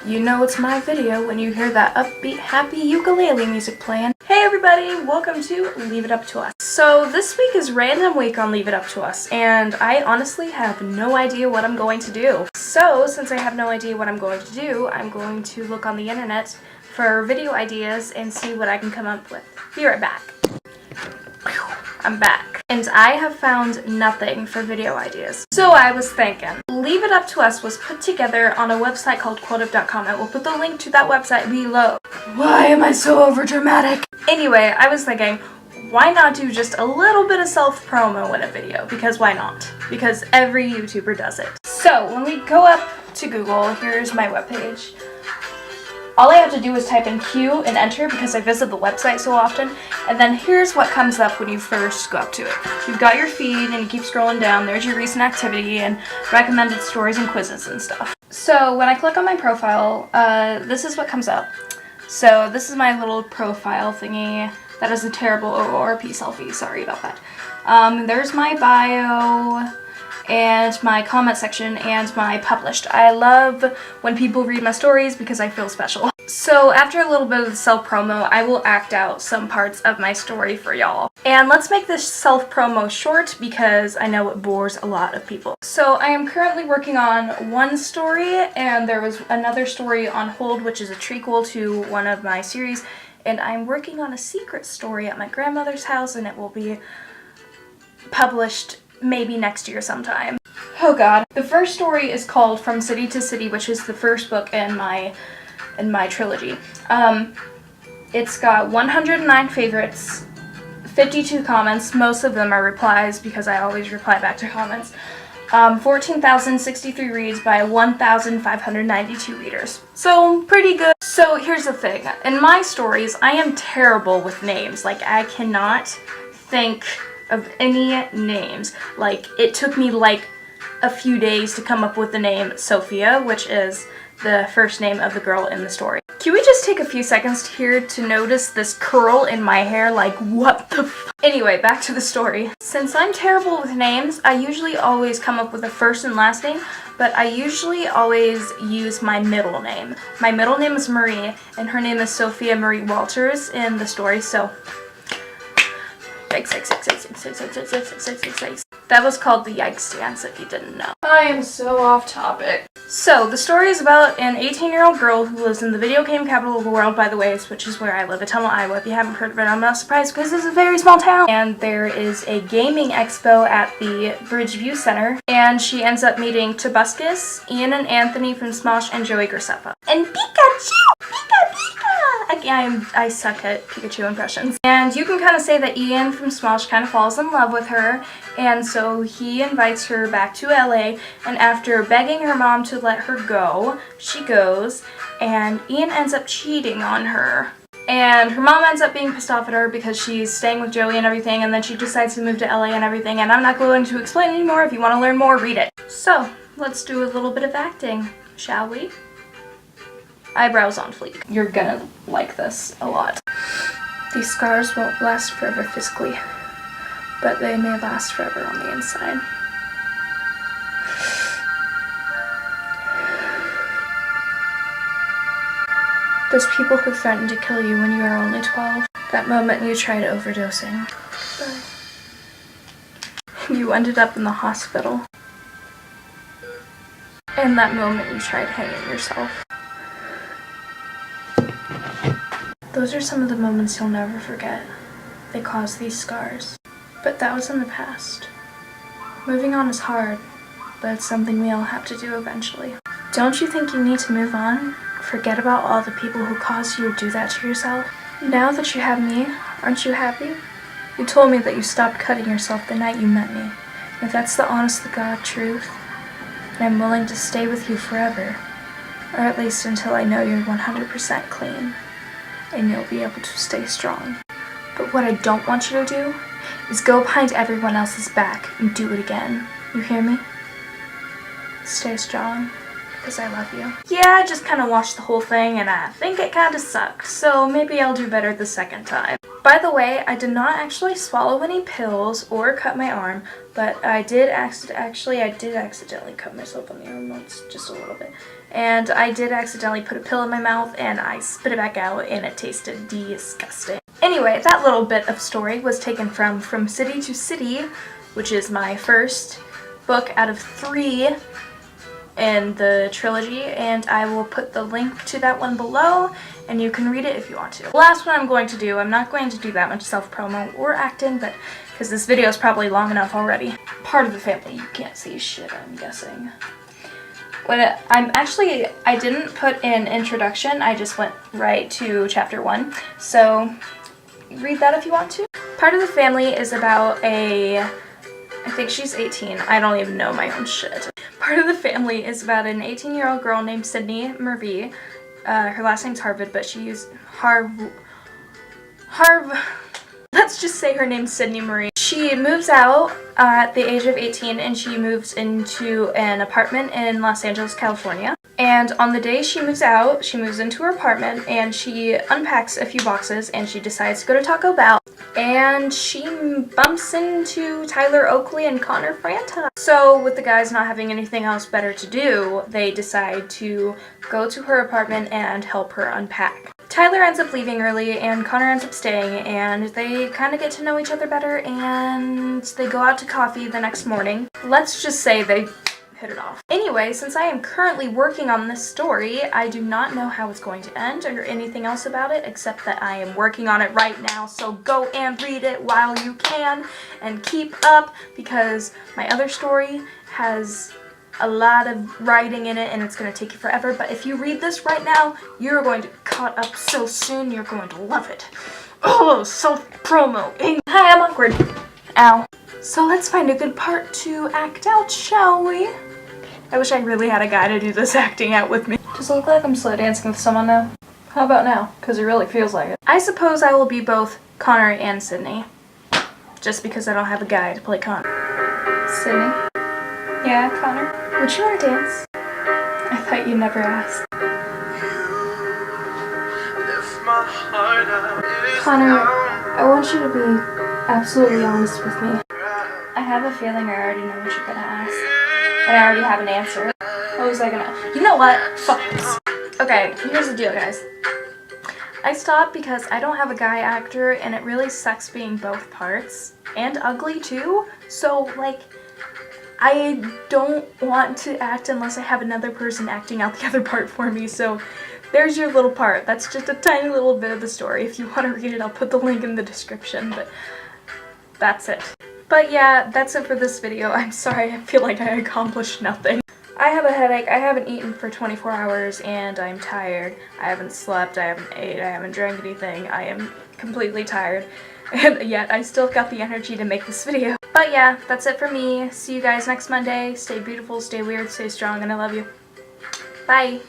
You know it's my video when you hear that upbeat, happy ukulele music playing. Hey everybody, welcome to Leave It Up to Us. So this week is random week on Leave It Up to Us, and I honestly have no idea what I'm going to do. So since I have no idea what I'm going to do, I'm going to look on the internet for video ideas and see what I can come up with. Be right back. I'm back. And I have found nothing for video ideas. So I was thinking, Leave It Up to Us was put together on a website called quotive.com. I will put the link to that website below. Why am I so overdramatic? Anyway, I was thinking, why not do just a little bit of self-promo in a video? Because why not? Because every YouTuber does it. So when we go up to Google, here's my webpage. All I have to do is type in Q and enter because I visit the website so often, and then here's what comes up when you first go up to it. You've got your feed and you keep scrolling down, there's your recent activity and recommended stories and quizzes and stuff. So when I click on my profile, this is what comes up. So this is my little profile thingy. That is a terrible ORP selfie, sorry about that. There's my bio, and my comment section, and my published. I love when people read my stories because I feel special. So after a little bit of the self-promo, I will act out some parts of my story for y'all. And let's make this self-promo short because I know it bores a lot of people. So I am currently working on one story, and there was another story on hold, which is a trequel to one of my series, and I'm working on a secret story at my grandmother's house, and it will be published maybe next year sometime. Oh god. The first story is called From City to City, which is the first book in my trilogy. It's got 109 favorites, 52 comments, most of them are replies because I always reply back to comments. 14,063 reads by 1,592 readers. So pretty good. So here's the thing. In my stories, I am terrible with names. Like, I cannot think of any names. Like, it took me like a few days to come up with the name Sophia, which is the first name of the girl in the story. Can we just take a few seconds here to notice this curl in my hair? Like, what the f— Anyway, back to the story. Since I'm terrible with names, I usually always come up with a first and last name, but I usually always use my middle name. My middle name is Marie, and her name is Sophia Marie Walters in the story, so that was called the Yikes Dance, if you didn't know. I am so off topic. So, the story is about an 18-year-old girl who lives in the video game capital of the world, by the way, which is where I live, Atama, Iowa. If you haven't heard of it, I'm not surprised because it's a very small town. And there is a gaming expo at the Bridgeview Center, and she ends up meeting Tobuscus, Ian and Anthony from Smosh, and Joey Graceffa. And Pikachu! I suck at Pikachu impressions. And you can kind of say that Ian from Smosh kind of falls in love with her, and so he invites her back to LA, and after begging her mom to let her go, she goes, and Ian ends up cheating on her. And her mom ends up being pissed off at her because she's staying with Joey and everything, and then she decides to move to LA and everything, and I'm not going to explain anymore. If you want to learn more, read it. So, let's do a little bit of acting, shall we? Eyebrows on fleek. You're gonna like this a lot. These scars won't last forever physically, but they may last forever on the inside. Those people who threatened to kill you when you were only 12. That moment you tried overdosing. But you ended up in the hospital. And that moment you tried hanging yourself. Those are some of the moments you'll never forget. They cause these scars. But that was in the past. Moving on is hard, but it's something we all have to do eventually. Don't you think you need to move on? Forget about all the people who caused you to do that to yourself? Now that you have me, aren't you happy? You told me that you stopped cutting yourself the night you met me. If that's the honest-to-God truth, then I'm willing to stay with you forever. Or at least until I know you're 100% clean. And you'll be able to stay strong. But what I don't want you to do is go behind everyone else's back and do it again. You hear me? Stay strong, because I love you. Yeah, I just kind of watched the whole thing and I think it kind of sucked, so maybe I'll do better the second time. By the way, I did not actually swallow any pills or cut my arm, but I did accidentally cut myself on the arm once, just a little bit. And I did accidentally put a pill in my mouth and I spit it back out and it tasted disgusting. Anyway, that little bit of story was taken from City to City, which is my first book out of 3 in the trilogy, and I will put the link to that one below and you can read it if you want to. The last one I'm going to do, I'm not going to do that much self-promo or acting, but because this video is probably long enough already. Part of the family, you can't see shit, I'm guessing. I didn't put in introduction, I just went right to chapter 1, so read that if you want to. Part of the family is about I think she's 18. I don't even know my own shit. Part of the family is about an 18-year-old girl named Sydney Murphy. Her last name's Harvard, but she used let's just say her name's Sydney Marie. She moves out at the age of 18 and she moves into an apartment in Los Angeles, California. And on the day she moves out, she moves into her apartment and she unpacks a few boxes and she decides to go to Taco Bell. And she bumps into Tyler Oakley and Connor Franta. So with the guys not having anything else better to do, they decide to go to her apartment and help her unpack. Tyler ends up leaving early and Connor ends up staying, and they kind of get to know each other better and they go out to coffee the next morning. Let's just say they hit it off. Anyway, since I am currently working on this story, I do not know how it's going to end or anything else about it except that I am working on it right now, so go and read it while you can and keep up, because my other story has a lot of writing in it and it's going to take you forever, but if you read this right now, you're going to be caught up so soon, you're going to love it. Oh, self-promo. Hi, I'm awkward. Ow. So let's find a good part to act out, shall we? I wish I really had a guy to do this acting out with me. Does it look like I'm slow dancing with someone now? How about now? Because it really feels like it. I suppose I will be both Connor and Sydney. Just because I don't have a guy to play Connor. Sydney? Yeah, Connor? Would you want to dance? I thought you never asked. Connor, I want you to be absolutely honest with me. I have a feeling I already know what you're gonna ask. And I already have an answer. What was I gonna... You know what? Fuck this. Okay, here's the deal, guys. I stopped because I don't have a guy actor and it really sucks being both parts. And ugly too. So, like, I don't want to act unless I have another person acting out the other part for me. So, there's your little part. That's just a tiny little bit of the story. If you want to read it, I'll put the link in the description. But that's it. But yeah, that's it for this video. I'm sorry, I feel like I accomplished nothing. I have a headache, I haven't eaten for 24 hours, and I'm tired. I haven't slept, I haven't ate, I haven't drank anything. I am completely tired, and yet I still got the energy to make this video. But yeah, that's it for me. See you guys next Monday. Stay beautiful, stay weird, stay strong, and I love you. Bye!